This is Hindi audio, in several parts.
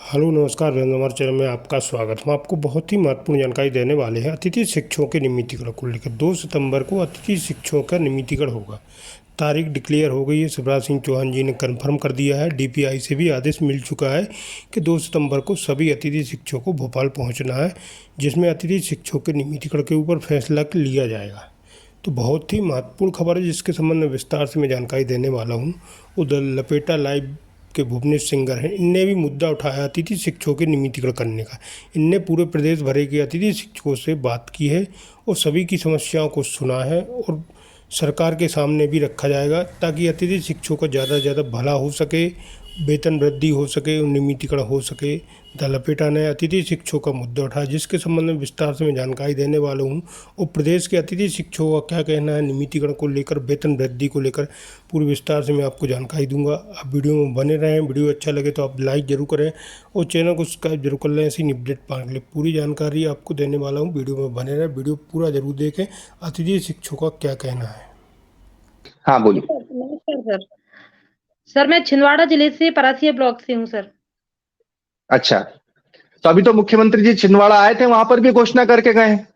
हेलो नमस्कार वीरेंद्र, हमारे चैनल में आपका स्वागत। हम आपको बहुत ही महत्वपूर्ण जानकारी देने वाले हैं। अतिथि शिक्षकों के नियमितीकरण को लेकर 2 सितंबर को अतिथि शिक्षकों का नियमितीकरण होगा। तारीख डिक्लेयर हो गई है। शिवराज सिंह चौहान जी ने कंफर्म कर दिया है। डीपीआई से भी आदेश मिल चुका है कि 2 सितंबर को सभी अतिथि शिक्षकों को भोपाल पहुंचना है, जिसमें अतिथि शिक्षकों के नियमितीकरण के ऊपर फैसला लिया जाएगा। तो बहुत ही महत्वपूर्ण खबर है, जिसके संबंध में विस्तार से मैं जानकारी देने वाला हूँ। उधर लपेटा लाइव के भुवनेश सिंगर हैं, इनने भी मुद्दा उठाया अतिथि शिक्षकों के नियमितीकरण करने का। इनने पूरे प्रदेश भर के अतिथि शिक्षकों से बात की है और सभी की समस्याओं को सुना है और सरकार के सामने भी रखा जाएगा, ताकि अतिथि शिक्षकों का ज़्यादा से ज़्यादा भला हो सके, वेतन वृद्धि हो सके और नियमितीकरण हो सके। दलपेटा ने अतिथि शिक्षकों का मुद्दा उठाया, जिसके संबंध में विस्तार से मैं जानकारी देने वाला हूँ। और प्रदेश के अतिथि शिक्षकों का क्या कहना है नियमितीकरण को लेकर, वेतन वृद्धि को लेकर, पूरी विस्तार से मैं आपको जानकारी दूंगा। आप वीडियो में बने रहें। वीडियो अच्छा लगे तो आप लाइक जरूर करें और चैनल को सब्सक्राइब जरूर कर लें। ऐसी अपडेट पाने के लिए पूरी जानकारी आपको देने वाला हूँ। वीडियो में बने रहें, वीडियो पूरा जरूर देखें। अतिथि शिक्षकों का क्या कहना है। हाँ, बोलिए। नमस्कार सर। सर मैं छिंदवाड़ा जिले से परासिया ब्लॉक से हूँ सर। अच्छा, तो अभी तो मुख्यमंत्री जी छिंदवाड़ा आए थे, वहां पर भी घोषणा करके गए हैं।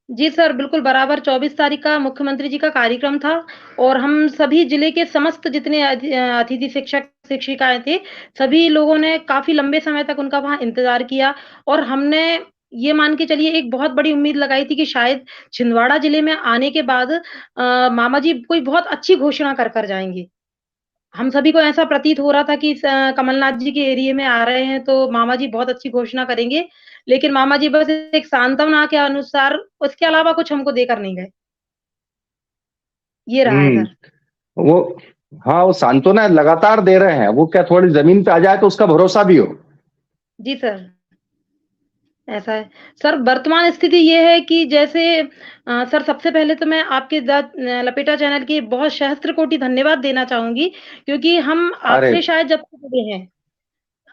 जी सर, बिल्कुल बराबर 24 तारीख का मुख्यमंत्री जी का कार्यक्रम था और हम सभी जिले के समस्त जितने अतिथि शिक्षक शिक्षिकाएं थे, सभी लोगों ने काफी लंबे समय तक उनका वहां इंतजार किया और हमने ये मान के चलिए एक बहुत बड़ी उम्मीद लगाई थी कि शायद छिंदवाड़ा जिले में आने के बाद मामा जी कोई बहुत अच्छी घोषणा कर जाएंगे। हम सभी को ऐसा प्रतीत हो रहा था कि कमलनाथ जी के एरिया में आ रहे हैं, तो मामा जी बहुत अच्छी घोषणा करेंगे, लेकिन मामा जी बस एक सांत्वना के अनुसार उसके अलावा कुछ हमको देकर नहीं गए। ये रहा है हम्म। सर। वो हाँ, वो सांत्वना लगातार दे रहे हैं। वो क्या थोड़ी जमीन पे आ जाए तो उसका भरोसा भी हो। जी सर, ऐसा है। सर वर्तमान स्थिति ये है कि जैसे सर सबसे पहले तो मैं आपके लपेटा चैनल की बहुत सहस्त्र कोटि धन्यवाद देना चाहूँगी, क्योंकि हम अरे आपसे शायद जब से जुड़े हैं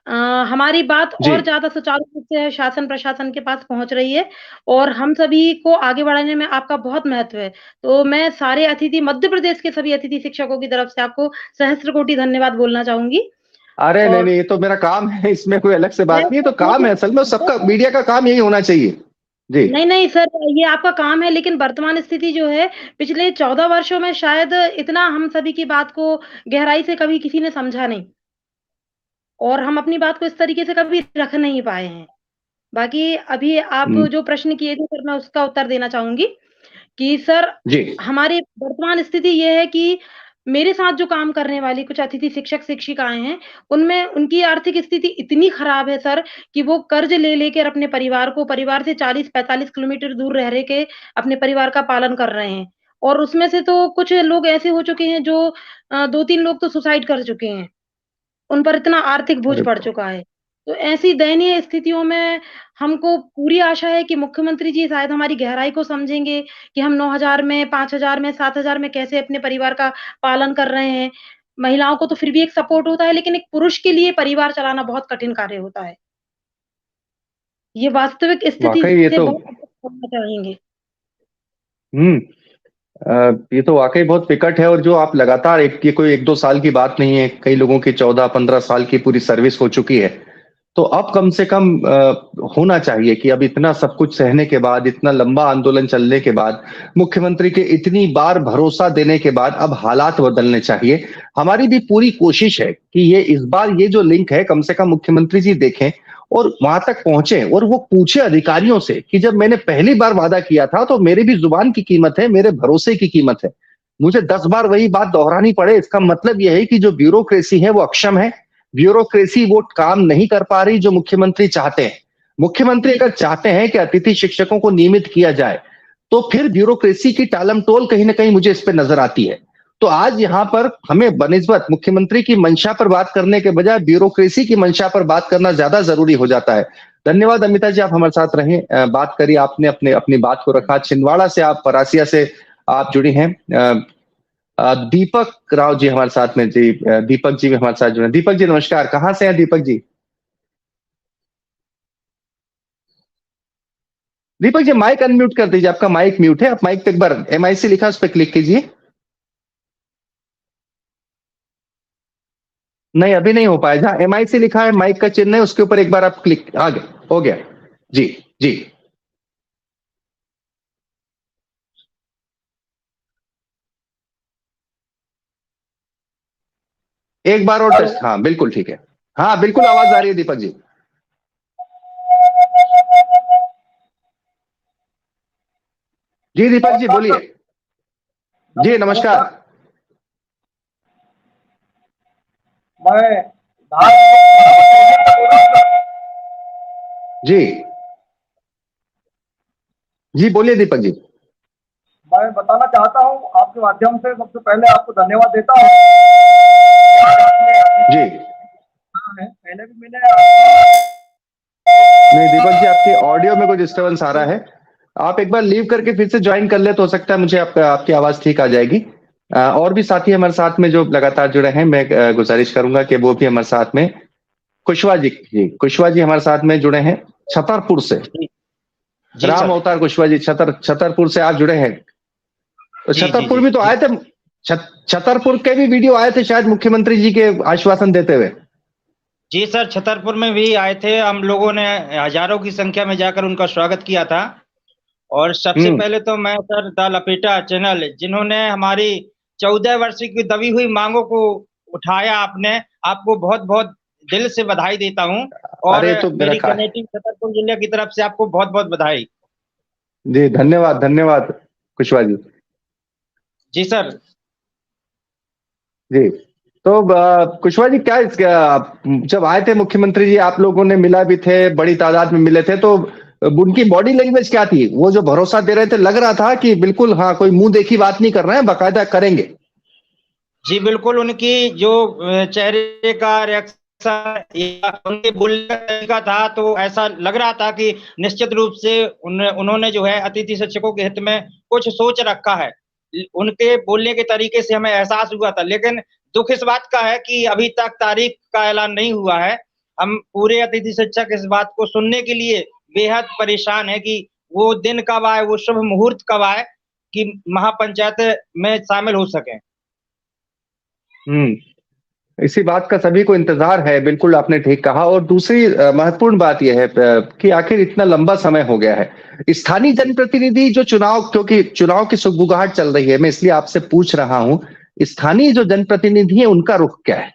अ, हमारी बात जी, और ज़्यादा सुचारू रूप से शासन प्रशासन के पास पहुँच रही है और हम सभी को आगे बढ़ाने में आपका बहुत महत्व है। तो मैं सारे अतिथि मध्य प्रदेश के सभी अतिथि शिक्षकों की तरफ से आपको सहस्त्र कोटि धन्यवाद बोलना चाहूँगी अरे नहीं और नहीं, ये तो मेरा काम है, इसमें कोई अलग से मैं बात नहीं है। तो काम है, असल में मैं सबका मीडिया का काम यही होना चाहिए। जी। नहीं, नहीं सर, ये आपका काम है, लेकिन वर्तमान स्थिति जो है, पिछले 14 वर्षों में शायद इतना हम सभी की बात को गहराई से कभी किसी ने समझा नहीं और हम अपनी बात को इस तरीके से कभी रख नहीं पाए हैं। बाकी अभी आप हम्म, जो प्रश्न किए थे सर, मैं उसका उत्तर देना चाहूँगी कि सर जी। हमारी वर्तमान स्थिति ये है कि मेरे साथ जो काम करने वाली कुछ अतिथि शिक्षक-शिक्षिकाएँ हैं, उनमें उनकी आर्थिक स्थिति इतनी खराब है सर कि वो कर्ज़ ले लेकर अपने परिवार से 40-45 किलोमीटर दूर रह के अपने परिवार का पालन कर रहे हैं। और उसमें से तो कुछ लोग ऐसे हो चुके हैं जो 2-3 लोग तो सुसाइड कर चुके हैं। उन पर इतना आर्थिक बोझ अरे पड़ चुका है। तो ऐसी दयनीय स्थितियों में हमको पूरी आशा है कि मुख्यमंत्री जी शायद हमारी गहराई को समझेंगे कि हम 9,000 में, 5,000 में, 7,000 में कैसे अपने परिवार का पालन कर रहे हैं। महिलाओं को तो फिर भी एक सपोर्ट होता है, लेकिन एक पुरुष के लिए परिवार चलाना बहुत कठिन कार्य होता है। ये वास्तविक स्थिति वाकई ये से तो बहुत अवगत होना चाहेंगे। हम्म ये तो वाकई बहुत विकट है। और जो आप लगातार ये कोई 1-2 साल की बात नहीं है, कई लोगों की 14-15 साल की पूरी सर्विस हो चुकी है। तो अब कम से कम होना चाहिए कि अब इतना सब कुछ सहने के बाद, इतना लंबा आंदोलन चलने के बाद, मुख्यमंत्री के इतनी बार भरोसा देने के बाद अब हालात बदलने चाहिए। हमारी भी पूरी कोशिश है कि ये इस बार ये जो लिंक है, कम से कम मुख्यमंत्री जी देखें और वहां तक पहुंचे और वो पूछे अधिकारियों से कि जब मैंने पहली बार वादा किया था तो मेरी भी जुबान की कीमत है, मेरे भरोसे की कीमत है। मुझे 10 बार वही बात दोहरानी पड़े, इसका मतलब यह है कि जो ब्यूरोक्रेसी है वो अक्षम है। ब्यूरोक्रेसी वो काम नहीं कर पा रही जो मुख्यमंत्री चाहते हैं। मुख्यमंत्री अगर चाहते हैं कि अतिथि शिक्षकों को नियमित किया जाए, तो फिर ब्यूरोक्रेसी की टालमटोल कहीं ना कहीं मुझे इस पे नजर आती है। तो आज यहाँ पर हमें बनिस्बत मुख्यमंत्री की मंशा पर बात करने के बजाय ब्यूरोक्रेसी की मंशा पर बात करना ज्यादा जरूरी हो जाता है। धन्यवाद अमिता जी, आप हमारे साथ रहे, बात करी आपने, अपने अपनी बात को रखा। छिंदवाड़ा से आप, परासिया से आप जुड़ी हैं। दीपक राव जी हमारे साथ में जी, दीपक जी भी हमारे साथ जुड़े। दीपक जी नमस्कार, कहाँ से हैं दीपक जी? दीपक जी माइक अनम्यूट कर दीजिए, आपका माइक म्यूट है। आप माइक पे एक बार MIC लिखा, उस पर क्लिक कीजिए। नहीं, अभी नहीं हो पाया। जहाँ MIC लिखा है, माइक का चिन्ह है, उसके ऊपर एक बार आप क्लिक, आ गया, हो गया। जी जी, एक बार और टेस्ट। हाँ बिल्कुल ठीक है। हाँ बिल्कुल आवाज आ रही है दीपक जी। जी दीपक जी बोलिए। जी नमस्कार। मैं जी जी बोलिए दीपक जी। मैं बताना चाहता हूँ आपके माध्यम से, सबसे पहले आपको धन्यवाद देता हूँ। जी पहले भी मैंने नहीं दीपक जी, आपके ऑडियो में कोई डिस्टरबेंस आ रहा है। आप एक बार लीव करके फिर से ज्वाइन कर ले तो हो सकता है मुझे आपकी आवाज ठीक आ जाएगी। और भी साथी हमारे साथ में जो लगातार जुड़े हैं, मैं गुजारिश करूंगा कि वो भी हमारे साथ में। कुशवाहा जी, कुशवाहा जी हमारे साथ में जुड़े हैं छतरपुर से। जी राम सर। अवतार कुशवाहा जी छतरपुर से आप जुड़े हैं। तो जी, जी, छतरपुर जी, भी तो आए थे, छतरपुर के भी वीडियो आए थे शायद मुख्यमंत्री जी के आश्वासन देते हुए। जी सर, छतरपुर में भी आए थे। हम लोगों ने हजारों की संख्या में जाकर उनका स्वागत किया था। और सबसे पहले तो मैं सर द लपेटा चैनल, जिन्होंने हमारी 14 वर्ष की दबी हुई मांगों को उठाया, आपको बहुत बहुत दिल से बधाई देता हूं। और अरे तो मेरी कमेटी छतरपुर जिले की तरफ से आपको बहुत बहुत बधाई। जी धन्यवाद धन्यवाद कुशवाहा जी। जी सर। जी तो कुशवाहा जी, जब आए थे मुख्यमंत्री जी, आप लोगों ने मिला भी थे, बड़ी तादाद में मिले थे, तो उनकी बॉडी लैंग्वेज क्या थी? वो जो भरोसा दे रहे थे, लग रहा था कि बिल्कुल हाँ, कोई मुंह देखी बात नहीं कर रहे हैं, बाकायदा करेंगे। जी बिल्कुल, उनकी जो चेहरे का रिएक्शन या उनके बोलने का तरीका था, तो ऐसा लग रहा था कि निश्चित रूप से उन्होंने जो है अतिथि शिक्षकों के हित में कुछ सोच रखा है। उनके बोलने के तरीके से हमें एहसास हुआ था। लेकिन दुख इस बात का है कि अभी तक तारीख का ऐलान नहीं हुआ है। हम पूरे अतिथि शिक्षक इस बात को सुनने के लिए बेहद परेशान है कि वो दिन कब आए, वो शुभ मुहूर्त कब आए कि महापंचायत में शामिल हो सकें। इसी बात का सभी को इंतजार है, बिल्कुल आपने ठीक कहा। और दूसरी महत्वपूर्ण बात यह है कि आखिर इतना लंबा समय हो गया है। स्थानीय जनप्रतिनिधि जो चुनाव, क्योंकि चुनाव की सुगबुगाहट चल रही है, मैं इसलिए आपसे पूछ रहा हूं, स्थानीय जो जनप्रतिनिधि है उनका रुख क्या है?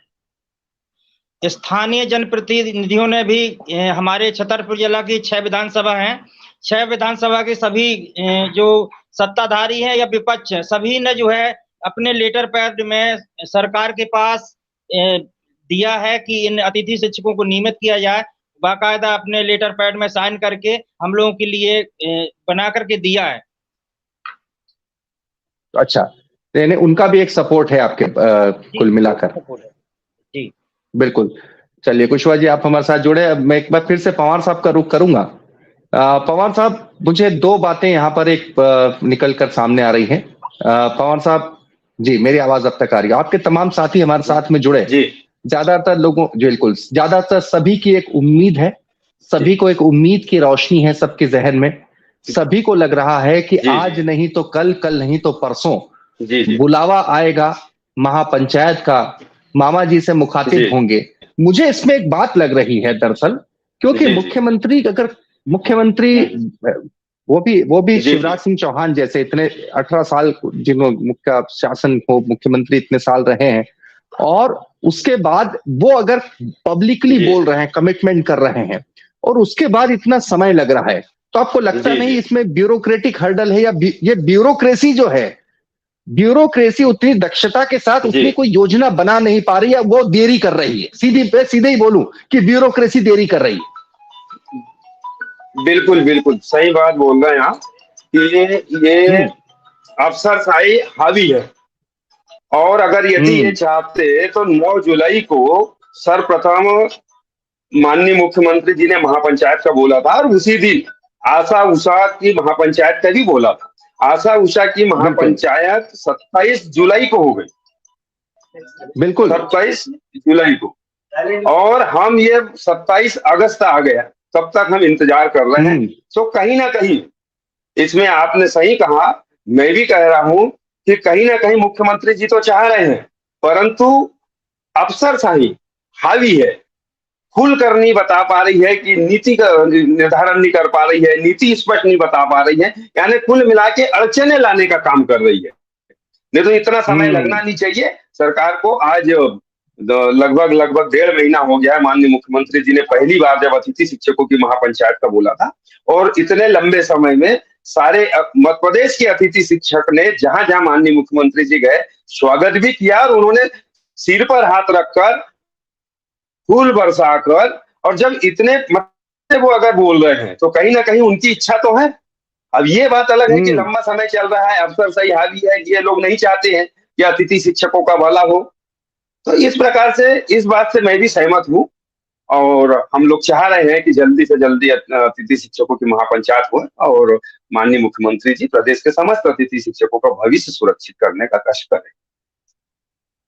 स्थानीय जनप्रतिनिधियों ने भी हमारे छतरपुर जिला की 6 विधानसभा हैं, 6 विधानसभा के सभी जो सत्ताधारी हैं या विपक्ष है, सभी ने जो है अपने लेटर पैड में सरकार के पास दिया है कि इन अतिथि शिक्षकों को नियमित किया जाए। बाकायदा अपने लेटर पैड में साइन करके हम लोगों के लिए बना करके दिया है। अच्छा, यानी उनका भी एक सपोर्ट है आपके कुल मिलाकर। जी बिल्कुल। चलिए कुशवाहा जी, आप हमारे साथ जुड़े। अब मैं एक बार फिर से पवार साहब का रुख करूंगा। पवार साहब, मुझे दो बातें यहाँ पर एक निकल कर सामने आ रही हैं। पवार साहब जी, मेरी आवाज अब तक आ रही है? आपके तमाम साथी हमारे साथ में जुड़े, ज्यादातर लोगों, बिल्कुल ज्यादातर सभी की एक उम्मीद है, सभी को एक उम्मीद की रोशनी है सबके जहन में। सभी को लग रहा है कि आज नहीं तो कल, कल नहीं तो परसों बुलावा आएगा महापंचायत का, मामा जी से मुखातिब होंगे। मुझे इसमें एक बात लग रही है दरअसल, क्योंकि मुख्यमंत्री वो भी शिवराज सिंह चौहान जैसे इतने 18 साल जिन्होंने मुख्य शासन को मुख्यमंत्री इतने साल रहे हैं, और उसके बाद वो अगर पब्लिकली बोल रहे हैं, कमिटमेंट कर रहे हैं, और उसके बाद इतना समय लग रहा है, तो आपको लगता नहीं इसमें ब्यूरोक्रेटिक हर्डल है? या ये ब्यूरोक्रेसी जो है, ब्यूरोक्रेसी उतनी दक्षता के साथ उतनी कोई योजना बना नहीं पा रही है, वो देरी कर रही है? सीधे ही बोलूं कि ब्यूरोक्रेसी देरी कर रही है। बिल्कुल बिल्कुल सही बात बोल रहे हैं आप कि ये अफसरशाही हावी है। और अगर यदि ये चाहते तो 9 जुलाई को सर्वप्रथम माननीय मुख्यमंत्री जी ने महापंचायत का बोला था, और उसी दिन आशा उषा की महापंचायत का भी बोला था। आशा उषा की महापंचायत 27 जुलाई को हो गई, बिल्कुल 27 जुलाई को, और हम ये 27 अगस्त आ गया, तब तक हम इंतजार कर रहे हैं। तो कहीं ना कहीं इसमें आपने सही कहा, मैं भी कह रहा हूं कि कहीं ना कहीं मुख्यमंत्री जी तो चाह रहे हैं, परंतु अफसरशाही हावी है, खुलकर नहीं बता पा रही है कि नीति का निर्धारण नहीं कर पा रही है, नीति स्पष्ट नहीं बता पा रही है, यानी कुल मिला के अड़चने लाने का काम कर रही है। नहीं तो इतना समय लगना नहीं चाहिए सरकार को। आज लगभग 1.5 महीना हो गया है, माननीय मुख्यमंत्री जी ने पहली बार जब अतिथि शिक्षकों की महापंचायत का बोला था, और इतने लंबे समय में सारे मध्य प्रदेश के अतिथि शिक्षक ने जहां जहां माननीय मुख्यमंत्री जी गए स्वागत भी किया, और उन्होंने सिर पर हाथ रखकर फूल बरसाकर, और जब इतने वो अगर बोल रहे हैं तो कहीं ना कहीं उनकी इच्छा तो है। अब ये बात अलग है कि लंबा समय चल रहा है, अफसर सही हावी है, ये लोग नहीं चाहते हैं कि अतिथि शिक्षकों का भला हो। तो इस प्रकार से इस बात से मैं भी सहमत हूँ, और हम लोग चाह रहे हैं कि जल्दी से जल्दी अतिथि शिक्षकों की महापंचायत हो, और माननीय मुख्यमंत्री जी प्रदेश के समस्त अतिथि शिक्षकों का भविष्य सुरक्षित करने का कष्ट करें।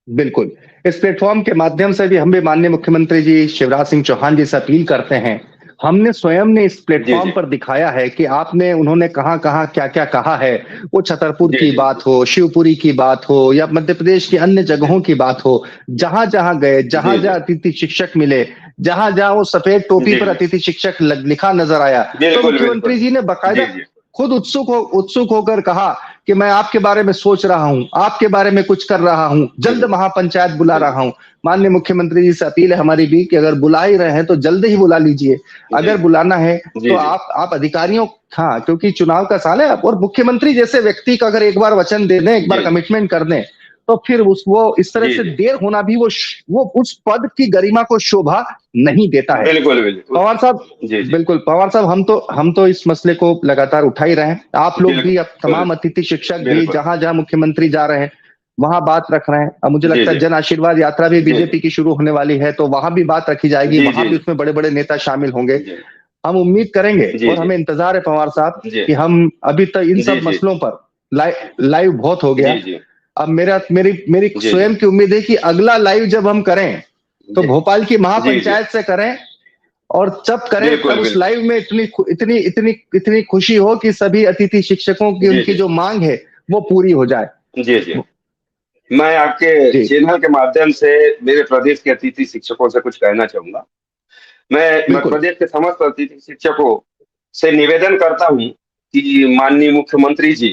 बिल्कुल, इस प्लेटफॉर्म के माध्यम से भी हम भी माननीय मुख्यमंत्री जी शिवराज सिंह चौहान जी से अपील करते हैं। हमने स्वयं ने इस प्लेटफॉर्म पर दिखाया है कि आपने उन्होंने कहाँ कहाँ क्या क्या कहा है, वो छतरपुर की बात हो, शिवपुरी की बात हो, या मध्य प्रदेश की अन्य जगहों की बात हो, जहां जहां गए, जहां जहां अतिथि शिक्षक मिले, जहां जहां वो सफेद टोपी पर अतिथि शिक्षक लिखा नजर आया, तो मुख्यमंत्री जी ने बाकायदा खुद उत्सुक होकर कहा कि मैं आपके बारे में सोच रहा हूं, आपके बारे में कुछ कर रहा हूं, जल्द महापंचायत बुला रहा हूं। माननीय मुख्यमंत्री जी से अपील है हमारी भी कि अगर बुला ही रहे हैं तो जल्द ही बुला लीजिए, अगर बुलाना है तो आप अधिकारियों, हाँ, क्योंकि चुनाव का साल है, और मुख्यमंत्री जैसे व्यक्ति का अगर एक बार वचन दे दें, एक बार कमिटमेंट कर दें, तो फिर वो इस तरह से देर होना भी वो उस पद की गरिमा को शोभा नहीं देता है। बिल्कुल पवार साहब, बिल्कुल पवार साहब, हम तो इस मसले को लगातार उठा ही रहे हैं। आप लोग भी, अब तमाम अतिथि शिक्षक भी जहां जहां मुख्यमंत्री जा रहे हैं वहां बात रख रहे हैं। अब मुझे लगता है जन आशीर्वाद यात्रा भी बीजेपी की शुरू होने वाली है, तो वहां भी बात रखी जाएगी, वहां भी उसमें बड़े बड़े नेता शामिल होंगे। हम उम्मीद करेंगे और हमें इंतजार है पवार साहब कि हम अभी तक इन सब मसलों पर लाइव बहुत हो गया। अब मेरी स्वयं की उम्मीद है कि अगला लाइव जब हम करें तो भोपाल की महापंचायत से करें, और जब करें तब उस लाइव में इतनी खुशी हो कि सभी अतिथि शिक्षकों की उनकी जो मांग है वो पूरी हो जाए। जी मैं आपके चैनल के माध्यम से मेरे प्रदेश के अतिथि शिक्षकों से कुछ कहना चाहूंगा। मैं मध्य प्रदेश के समस्त अतिथि शिक्षकों से निवेदन करता हूं कि माननीय मुख्यमंत्री जी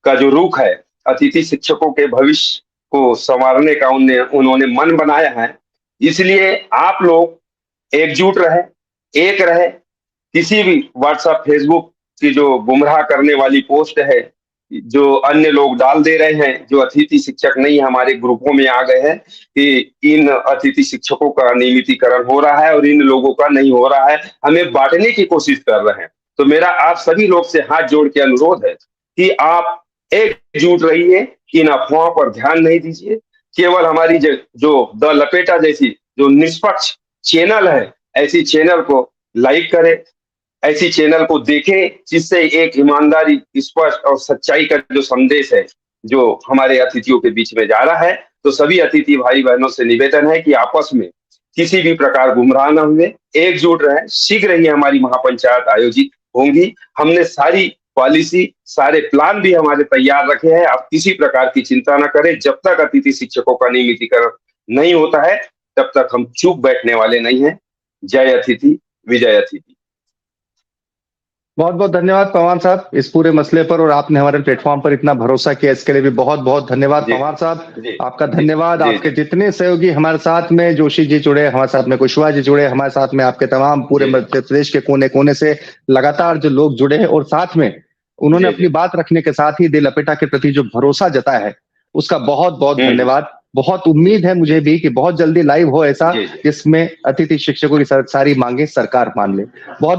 का जो रुख है, अतिथि शिक्षकों के भविष्य को संवारने का उन्होंने मन बनाया है, इसलिए आप लोग एकजुट रहे, एक रहे। किसी भी व्हाट्सएप फेसबुक की जो गुमराह करने वाली पोस्ट है, जो अन्य लोग डाल दे रहे हैं, जो अतिथि शिक्षक नहीं हमारे ग्रुपों में आ गए हैं कि इन अतिथि शिक्षकों का नियमितीकरण हो रहा है और इन लोगों का नहीं हो रहा है, हमें बांटने की कोशिश कर रहे हैं। तो मेरा आप सभी लोग से हाथ जोड़ के अनुरोध है कि आप एकजुट रहिए, इन अफवाहों पर ध्यान नहीं दीजिए। केवल हमारी जो द लपेटा जैसी जो निष्पक्ष चैनल है, ऐसी चैनल को लाइक करें, ऐसी चैनल को देखें, जिससे एक ईमानदारी, स्पष्ट और सच्चाई का जो संदेश है जो हमारे अतिथियों के बीच में जा रहा है। तो सभी अतिथि भाई बहनों से निवेदन है कि आपस में किसी भी प्रकार गुमराह न हुए, एकजुट रहें। शीघ्र ही हमारी महापंचायत आयोजित होंगी। हमने सारी पॉलिसी, सारे प्लान भी हमारे तैयार रखे हैं। आप किसी प्रकार की चिंता न करें। जब तक अतिथि शिक्षकों का नियमितीकरण नहीं होता है तब तक हम चुप बैठने वाले नहीं हैं। जय अतिथि, विजय अतिथि। बहुत बहुत धन्यवाद पवार साहब इस पूरे मसले पर, और आपने हमारे प्लेटफॉर्म पर इतना भरोसा किया, इसके लिए भी बहुत बहुत धन्यवाद पवार साहब। आपका धन्यवाद। आपके जितने सहयोगी हमारे साथ में, जोशी जी जुड़े हमारे साथ में, कुशवाहा जी जुड़े हमारे साथ में, आपके तमाम पूरे मध्य प्रदेश के कोने कोने से लगातार जो लोग जुड़े हैं, और साथ में उन्होंने अपनी बात रखने के साथ ही दिल लपेटा के प्रति जो भरोसा जताया है, उसका बहुत बहुत धन्यवाद। बहुत उम्मीद है मुझे भी कि बहुत जल्दी लाइव हो ऐसा, जिसमें अतिथि शिक्षकों की सारी मांगे सरकार मान ले। बहुत